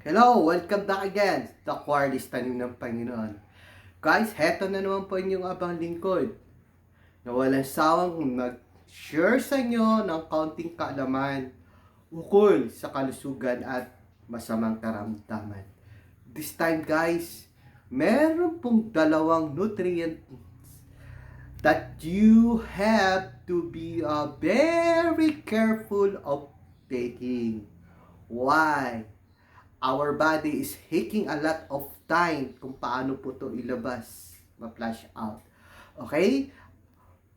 Hello! Welcome back again sa Quarlis Tanim ng Panginoon. Guys, heto na naman po inyong abang lingkod na walang sawang mag-share sa inyo ng kaunting kaalaman ukol sa kalusugan at masamang karamdaman. This time guys, meron pong dalawang nutrient that you have to be very careful of taking. Why? Our body is taking a lot of time kung paano po to ilabas, ma-flush out. Okay?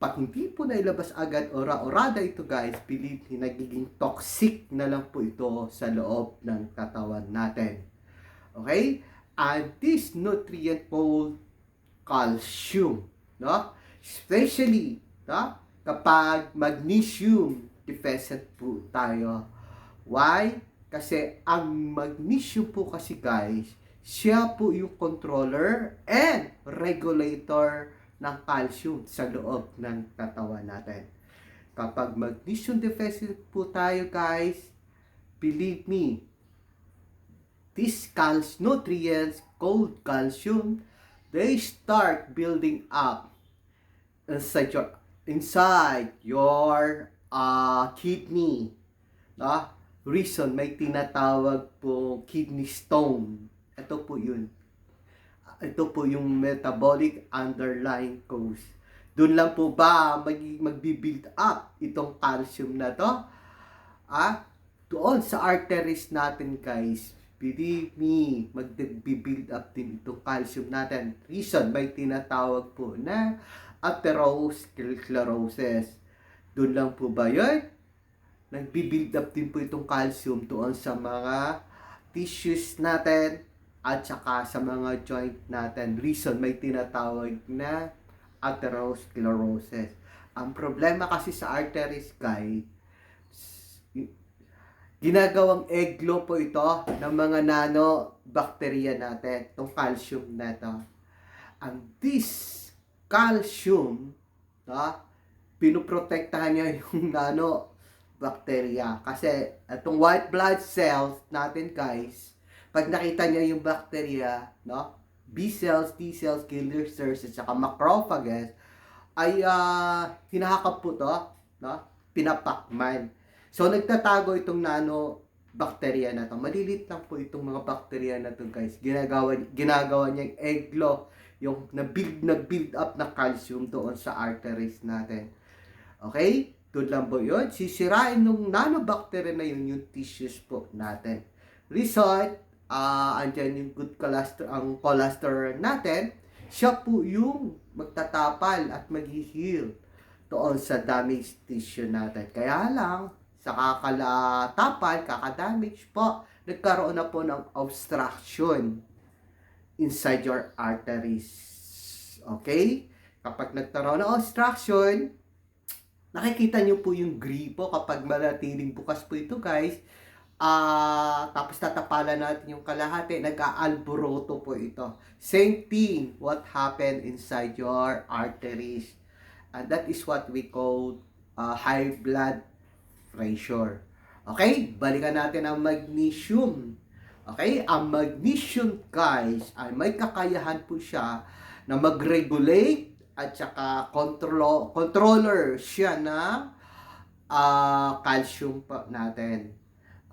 Pag hindi po na ilabas agad ora-orada ito guys, believe me, nagiging toxic na lang po ito sa loob ng katawan natin. Okay? And this nutrient called calcium, no? Especially, no? Kapag magnesium deficient po tayo. Why? Kasi ang magnesium po kasi guys, siya po yung controller and regulator ng calcium sa loob ng katawan natin. Kapag magnesium deficient po tayo guys, believe me, these nutrients called calcium, they start building up inside your kidney. No? Reason, may tinatawag po kidney stone. Ito po yun. Ito po yung metabolic underlying cause. Doon lang po ba magbi-build up itong calcium na to? Doon sa arteries natin guys. Believe me, magbi-build up din itong calcium natin. Reason, may tinatawag po na atherosclerosis. Doon lang po ba yun? Nagbi-build up din po itong calcium doon sa mga tissues natin at saka sa mga joint natin. Reason, may tinatawag na atherosclerosis. Ang problema kasi sa arteries, guys, ginagawang eglo po ito ng mga nanobacteria natin, itong calcium na ito. And this calcium, pinoprotektahan niya yung bacteria. Kasi itong white blood cells natin guys, pag nakita niya yung bacteria, B cells, T cells, killer cells, at saka macrophages, ay hinahakap po to, pinapakman. So nagtatago itong bacteria na to. Malilit lang po itong mga bacteria na to guys. Ginagawa niyang eglo, yung nag-build up na calcium doon sa arteries natin. Okay? Doon lang po yun. Sisirain nung nanobacteria na yun yung tissues po natin. Result, andyan yung good cholesterol natin. Siya po yung magtatapal at mag-heal doon sa damaged tissue natin. Kaya lang, sa kakalatapal, kakadamage po, nagkaroon na po ng obstruction inside your arteries. Okay? Kapag nagkaroon ng obstruction, nakikita nyo po yung gripo kapag manatiling bukas po ito guys. Tapos tatapalan natin yung kalahati, nag-aalboroto po ito. Same thing what happened inside your arteries. And that is what we call high blood pressure. Okay, balikan natin ang magnesium. Okay, ang magnesium guys ay may kakayahan po siya na mag-regulate at saka controller siya na calcium po natin.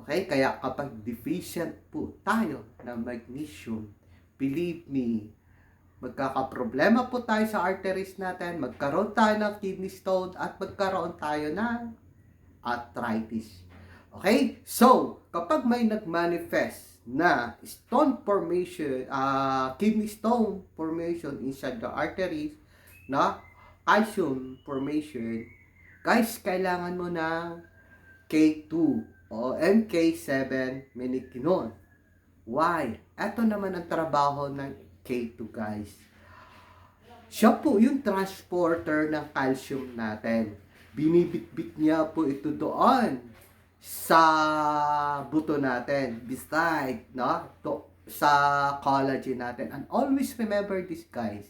Okay? Kaya kapag deficient po tayo ng magnesium, believe me, magkakaproblema po tayo sa arteries natin, magkaroon tayo ng kidney stone, at magkaroon tayo ng arthritis. Okay? So, kapag may nag-manifest na stone formation, kidney stone formation inside the arteries, calcium formation, guys, kailangan mo ng K2 o MK7 menaquinone. Why? Ito naman ang trabaho ng K2 guys. Siya po yung transporter ng calcium natin. Binibitbit niya po ito doon sa buto natin. Beside, sa collagen natin. And always remember this guys.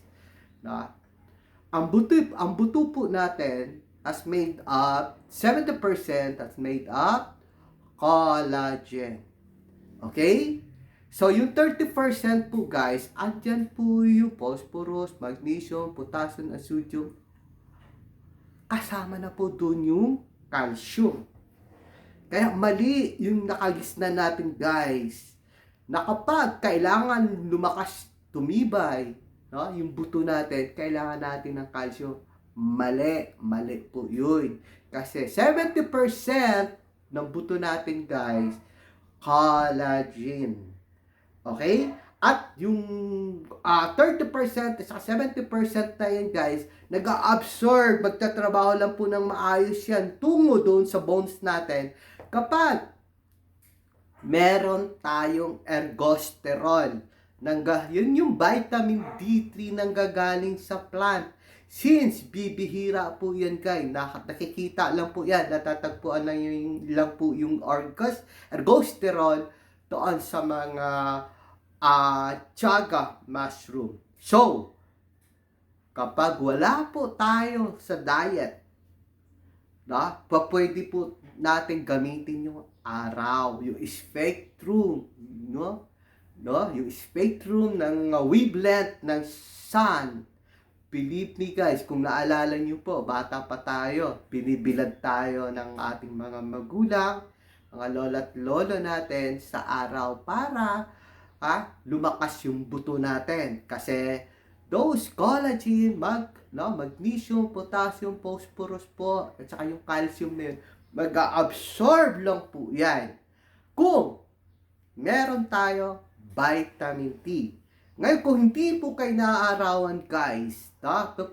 Ang buto po natin as made up, 70% as made up collagen. Okay? So, yung 30% po guys, andyan po yung phosphorus, magnesium, potassium, and sodium. Kasama na po doon yung calcium. Kaya mali yung nakalisna natin guys, na kapag kailangan lumakas, tumibay, no, yung buto natin, kailangan natin ng calcium. Mali po yun. Kasi 70% ng buto natin guys, collagen. Okay? At yung 30% at 70% na yan guys, nag-absorb, magtatrabaho lang po ng maayos yan tungo doon sa bones natin kapag meron tayong ergosterol. Yun yung vitamin D3 nang gagaling sa plant. Since bibihira po yan guys, nakikita lang po yan, natatagpuan lang po yung ergosterol doon sa mga chaga mushroom. So, kapag wala po tayo sa diet, pwede po natin gamitin yung araw, yung spectrum, yung spectrum ng wavelength ng sun. Believe me guys, kung naalala nyo po, bata pa tayo, binibilad tayo ng ating mga magulang, mga lola't lolo natin sa araw para lumakas yung buto natin. Kasi those collagen, magnesium, potassium, phosphorus po, at saka yung calcium na yun, mag-absorb lang po yan kung meron tayo vitamin T. Ngayon, kung hindi po kayo naaarawan guys,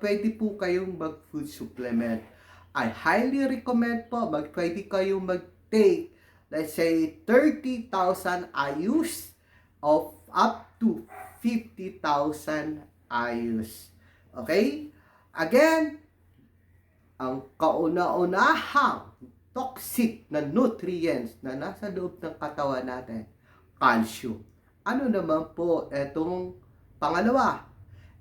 pwede po kayong mag-food supplement. I highly recommend po, pwede kayong mag-take, let's say, 30,000 IUs of up to 50,000 IUs. Okay? Again, ang kauna-unahang toxic na nutrients na nasa loob ng katawan natin, calcium. Ano naman po etong pangalawa?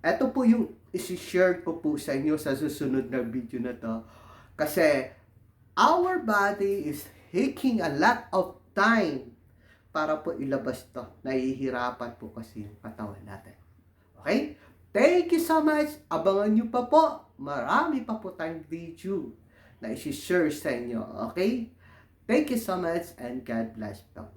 Ito po yung isi-share ko po sa inyo sa susunod na video na to. Kasi our body is taking a lot of time para po ilabas to. Nahihirapan po kasi yung katawan natin. Okay? Thank you so much. Abangan nyo pa po. Marami pa po tayong video na isi-share sa inyo. Okay? Thank you so much and God bless po.